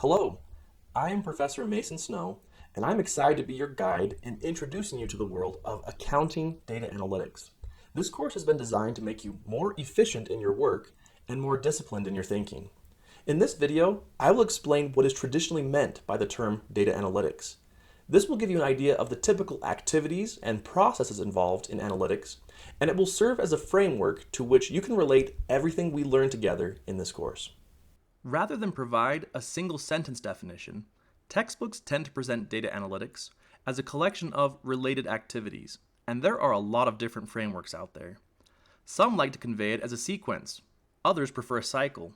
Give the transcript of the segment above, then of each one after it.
Hello, I am Professor Mason Snow, and I'm excited to be your guide in introducing you to the world of accounting data analytics. This course has been designed to make you more efficient in your work and more disciplined in your thinking. In this video, I will explain what is traditionally meant by the term data analytics. This will give you an idea of the typical activities and processes involved in analytics, and it will serve as a framework to which you can relate everything we learn together in this course. Rather than provide a single sentence definition, textbooks tend to present data analytics as a collection of related activities, and there are a lot of different frameworks out there. Some like to convey it as a sequence, others prefer a cycle.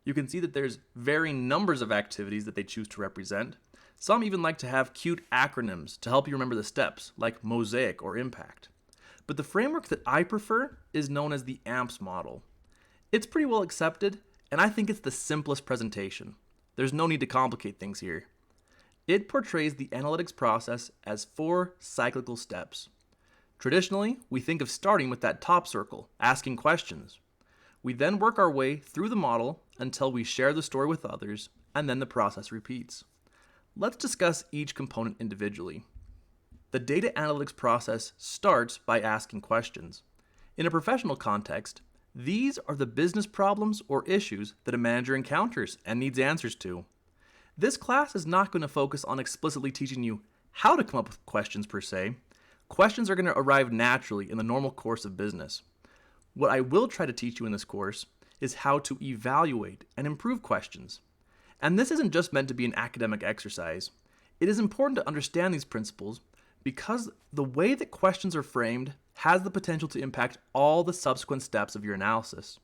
You can see that there's varying numbers of activities that they choose to represent. Some even like to have cute acronyms to help you remember the steps, like mosaic or impact. But the framework that I prefer is known as the AMPS model. It's pretty well accepted, and I think it's the simplest presentation. There's no need to complicate things here. It portrays the analytics process as 4 cyclical steps. Traditionally, we think of starting with that top circle, asking questions. We then work our way through the model until we share the story with others, and then the process repeats. Let's discuss each component individually. The data analytics process starts by asking questions. In a professional context, these are the business problems or issues that a manager encounters and needs answers to. This class is not going to focus on explicitly teaching you how to come up with questions per se. Questions are going to arrive naturally in the normal course of business. What I will try to teach you in this course is how to evaluate and improve questions. And this isn't just meant to be an academic exercise. It is important to understand these principles because the way that questions are framed has the potential to impact all the subsequent steps of your analysis.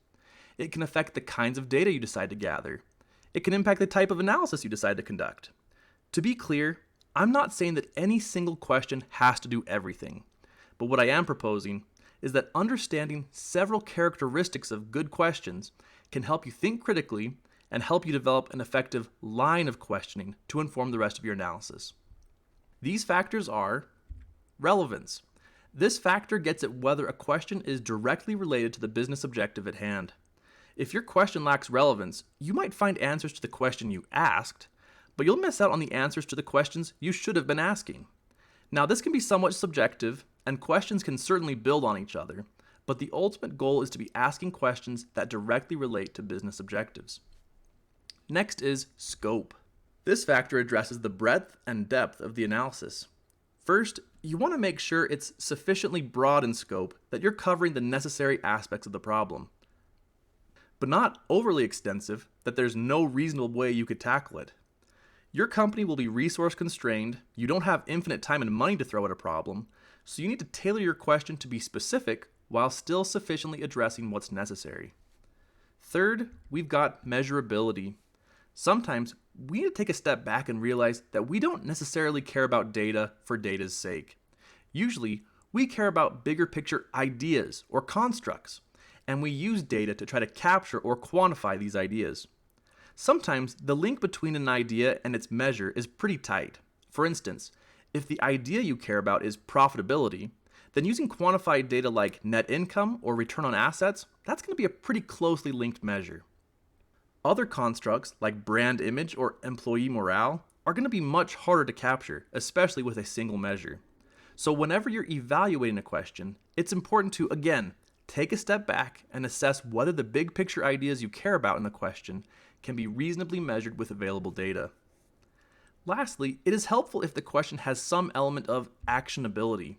It can affect the kinds of data you decide to gather. It can impact the type of analysis you decide to conduct. To be clear, I'm not saying that any single question has to do everything, but what I am proposing is that understanding several characteristics of good questions can help you think critically and help you develop an effective line of questioning to inform the rest of your analysis. These factors are relevance. This factor gets at whether a question is directly related to the business objective at hand. If your question lacks relevance, you might find answers to the question you asked, but you'll miss out on the answers to the questions you should have been asking. Now, this can be somewhat subjective, and questions can certainly build on each other, but the ultimate goal is to be asking questions that directly relate to business objectives. Next is scope. This factor addresses the breadth and depth of the analysis. First, you want to make sure it's sufficiently broad in scope that you're covering the necessary aspects of the problem, but not overly extensive that there's no reasonable way you could tackle it. Your company will be resource constrained, you don't have infinite time and money to throw at a problem, so you need to tailor your question to be specific while still sufficiently addressing what's necessary. Third, we've got measurability. Sometimes we need to take a step back and realize that we don't necessarily care about data for data's sake. Usually, we care about bigger picture ideas or constructs, and we use data to try to capture or quantify these ideas. Sometimes the link between an idea and its measure is pretty tight. For instance, if the idea you care about is profitability, then using quantified data like net income or return on assets, that's going to be a pretty closely linked measure. Other constructs like brand image or employee morale are going to be much harder to capture, especially with a single measure. So whenever you're evaluating a question, it's important to, again, take a step back and assess whether the big picture ideas you care about in the question can be reasonably measured with available data. Lastly, it is helpful if the question has some element of actionability,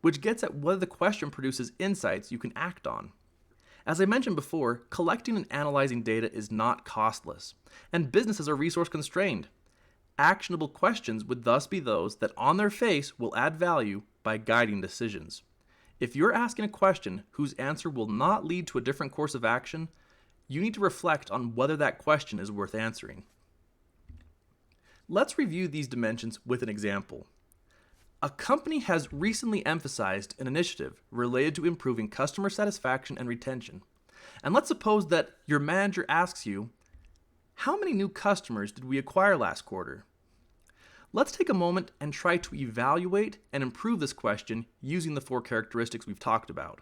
which gets at whether the question produces insights you can act on. As I mentioned before, collecting and analyzing data is not costless, and businesses are resource constrained. Actionable questions would thus be those that on their face will add value by guiding decisions. If you're asking a question whose answer will not lead to a different course of action, you need to reflect on whether that question is worth answering. Let's review these dimensions with an example. A company has recently emphasized an initiative related to improving customer satisfaction and retention. And let's suppose that your manager asks you, how many new customers did we acquire last quarter? Let's take a moment and try to evaluate and improve this question using the 4 characteristics we've talked about.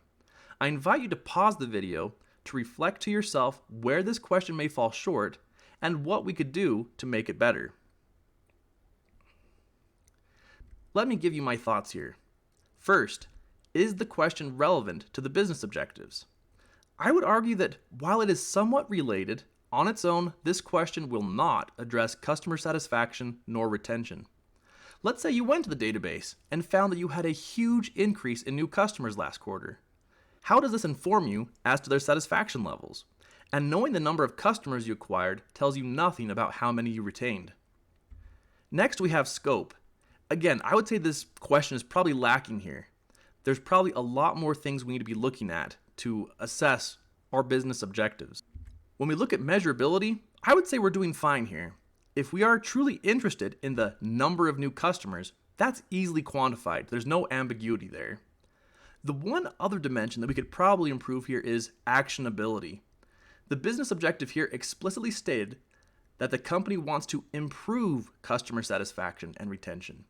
I invite you to pause the video to reflect to yourself where this question may fall short and what we could do to make it better. Let me give you my thoughts here. First, is the question relevant to the business objectives? I would argue that while it is somewhat related, on its own, this question will not address customer satisfaction nor retention. Let's say you went to the database and found that you had a huge increase in new customers last quarter. How does this inform you as to their satisfaction levels? And knowing the number of customers you acquired tells you nothing about how many you retained. Next, we have scope. Again, I would say this question is probably lacking here. There's probably a lot more things we need to be looking at to assess our business objectives. When we look at measurability, I would say we're doing fine here. If we are truly interested in the number of new customers, that's easily quantified. There's no ambiguity there. The one other dimension that we could probably improve here is actionability. The business objective here explicitly stated that the company wants to improve customer satisfaction and retention.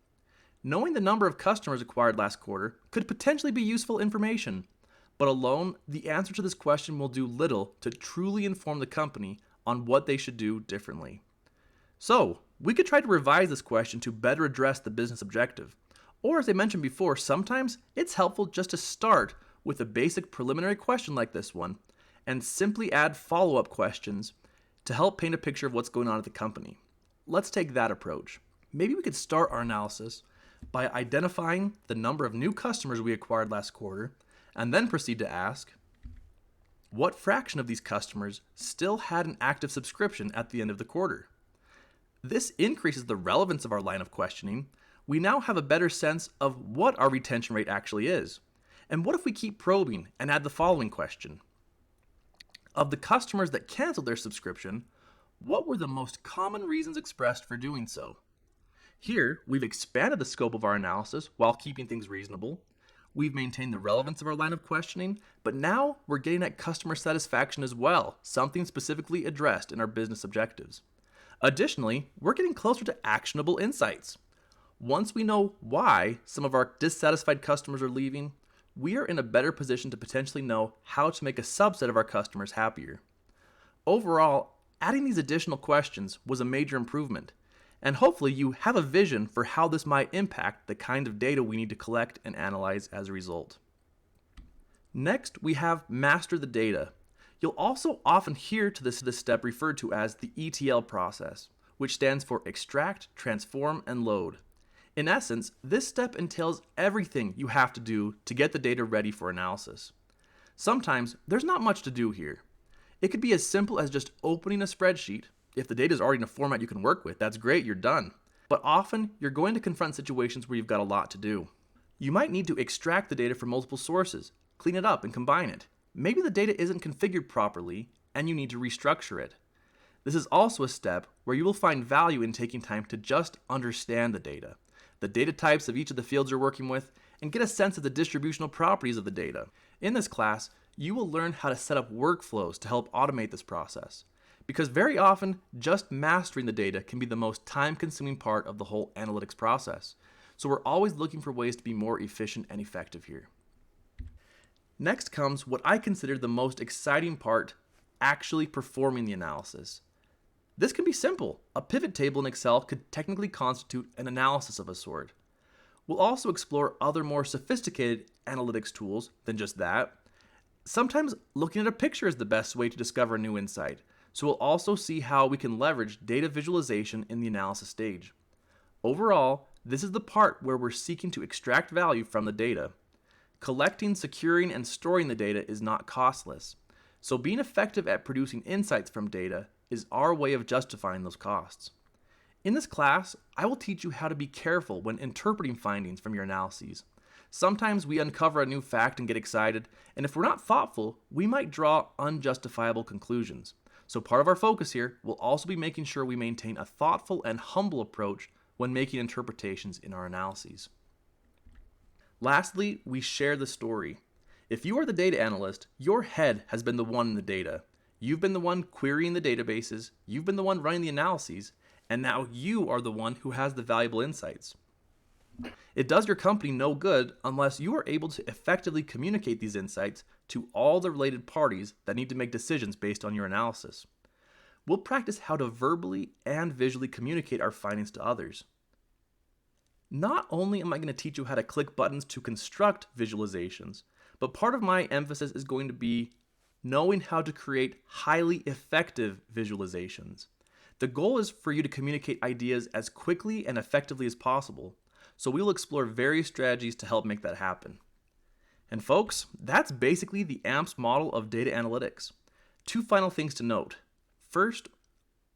Knowing the number of customers acquired last quarter could potentially be useful information, but alone, the answer to this question will do little to truly inform the company on what they should do differently. So, we could try to revise this question to better address the business objective. Or as I mentioned before, sometimes it's helpful just to start with a basic preliminary question like this one and simply add follow-up questions to help paint a picture of what's going on at the company. Let's take that approach. Maybe we could start our analysis by identifying the number of new customers we acquired last quarter and then proceed to ask, what fraction of these customers still had an active subscription at the end of the quarter? This increases the relevance of our line of questioning. We now have a better sense of what our retention rate actually is. And what if we keep probing and add the following question? Of the customers that canceled their subscription, what were the most common reasons expressed for doing so? Here, we've expanded the scope of our analysis while keeping things reasonable. We've maintained the relevance of our line of questioning, but now we're getting at customer satisfaction as well, something specifically addressed in our business objectives. Additionally, we're getting closer to actionable insights. Once we know why some of our dissatisfied customers are leaving, we are in a better position to potentially know how to make a subset of our customers happier. Overall, adding these additional questions was a major improvement, and hopefully you have a vision for how this might impact the kind of data we need to collect and analyze as a result. Next, we have master the data. You'll also often hear this step referred to as the ETL process, which stands for extract, transform, and load. In essence, this step entails everything you have to do to get the data ready for analysis. Sometimes there's not much to do here. It could be as simple as just opening a spreadsheet. If the data is already in a format you can work with, that's great, you're done. But often, you're going to confront situations where you've got a lot to do. You might need to extract the data from multiple sources, clean it up, and combine it. Maybe the data isn't configured properly, and you need to restructure it. This is also a step where you will find value in taking time to just understand the data types of each of the fields you're working with, and get a sense of the distributional properties of the data. In this class, you will learn how to set up workflows to help automate this process. Because very often, just mastering the data can be the most time-consuming part of the whole analytics process. So we're always looking for ways to be more efficient and effective here. Next comes what I consider the most exciting part, actually performing the analysis. This can be simple. A pivot table in Excel could technically constitute an analysis of a sort. We'll also explore other more sophisticated analytics tools than just that. Sometimes looking at a picture is the best way to discover a new insight. So we'll also see how we can leverage data visualization in the analysis stage. Overall, this is the part where we're seeking to extract value from the data. Collecting, securing, and storing the data is not costless. So being effective at producing insights from data is our way of justifying those costs. In this class, I will teach you how to be careful when interpreting findings from your analyses. Sometimes we uncover a new fact and get excited, and if we're not thoughtful, we might draw unjustifiable conclusions. So part of our focus here will also be making sure we maintain a thoughtful and humble approach when making interpretations in our analyses. Lastly, we share the story. If you are the data analyst, your head has been the one in the data. You've been the one querying the databases, you've been the one running the analyses, and now you are the one who has the valuable insights. It does your company no good unless you are able to effectively communicate these insights to all the related parties that need to make decisions based on your analysis. we'll practice how to verbally and visually communicate our findings to others. Not only am I going to teach you how to click buttons to construct visualizations, but part of my emphasis is going to be knowing how to create highly effective visualizations. The goal is for you to communicate ideas as quickly and effectively as possible, so we will explore various strategies to help make that happen. And folks, that's basically the AMPS model of data analytics. Two final things to note. First,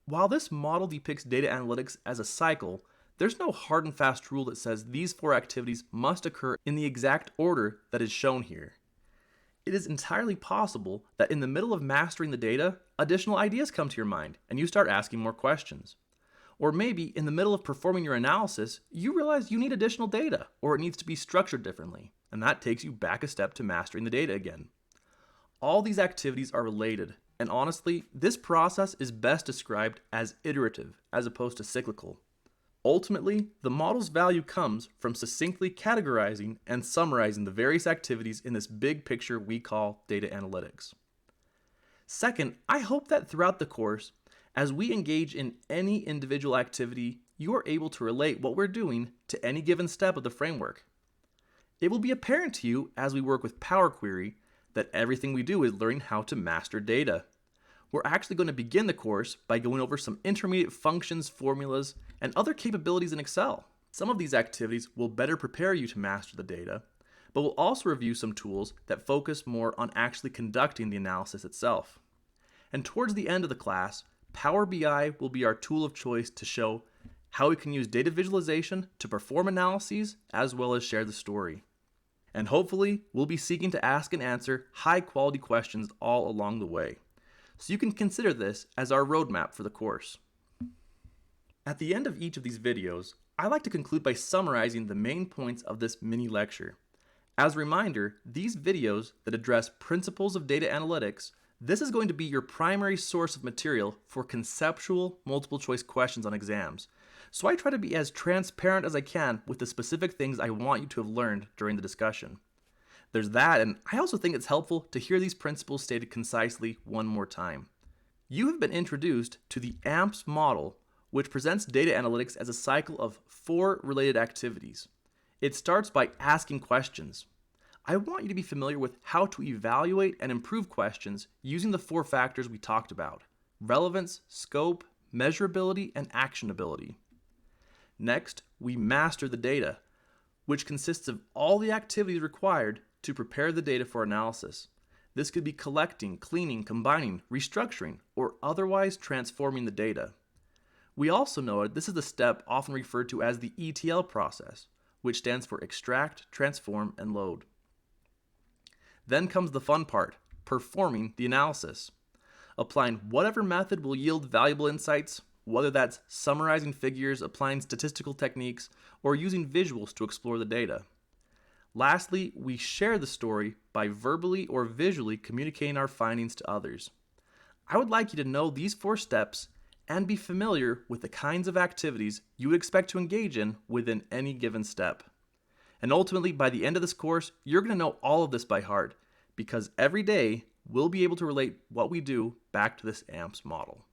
while this model depicts data analytics as a cycle, there's no hard and fast rule that says these 4 activities must occur in the exact order that is shown here. It is entirely possible that in the middle of mastering the data, additional ideas come to your mind and you start asking more questions. Or maybe in the middle of performing your analysis, you realize you need additional data or it needs to be structured differently, and that takes you back a step to mastering the data again. All these activities are related, and honestly, this process is best described as iterative as opposed to cyclical. Ultimately, the model's value comes from succinctly categorizing and summarizing the various activities in this big picture we call data analytics. Second, I hope that throughout the course, as we engage in any individual activity, you are able to relate what we're doing to any given step of the framework. It will be apparent to you as we work with Power Query that everything we do is learning how to master data. We're actually going to begin the course by going over some intermediate functions, formulas, and other capabilities in Excel. Some of these activities will better prepare you to master the data, but we'll also review some tools that focus more on actually conducting the analysis itself. And towards the end of the class, Power BI will be our tool of choice to show how we can use data visualization to perform analyses as well as share the story. And hopefully, we'll be seeking to ask and answer high-quality questions all along the way. So you can consider this as our roadmap for the course. At the end of each of these videos, I like to conclude by summarizing the main points of this mini lecture. As a reminder, these videos that address principles of data analytics, this is going to be your primary source of material for conceptual multiple choice questions on exams. So I try to be as transparent as I can with the specific things I want you to have learned during the discussion. There's that, and I also think it's helpful to hear these principles stated concisely one more time. You have been introduced to the AMPS model, which presents data analytics as a cycle of 4 related activities. It starts by asking questions. I want you to be familiar with how to evaluate and improve questions using the 4 factors we talked about: relevance, scope, measurability, and actionability. Next, we master the data, which consists of all the activities required to prepare the data for analysis. This could be collecting, cleaning, combining, restructuring, or otherwise transforming the data. We also know this is the step often referred to as the ETL process, which stands for extract, transform, and load. Then comes the fun part, performing the analysis. Applying whatever method will yield valuable insights, whether that's summarizing figures, applying statistical techniques, or using visuals to explore the data. Lastly, we share the story by verbally or visually communicating our findings to others. I would like you to know these 4 steps and be familiar with the kinds of activities you would expect to engage in within any given step. And ultimately, by the end of this course, you're going to know all of this by heart, because every day we'll be able to relate what we do back to this AMPS model.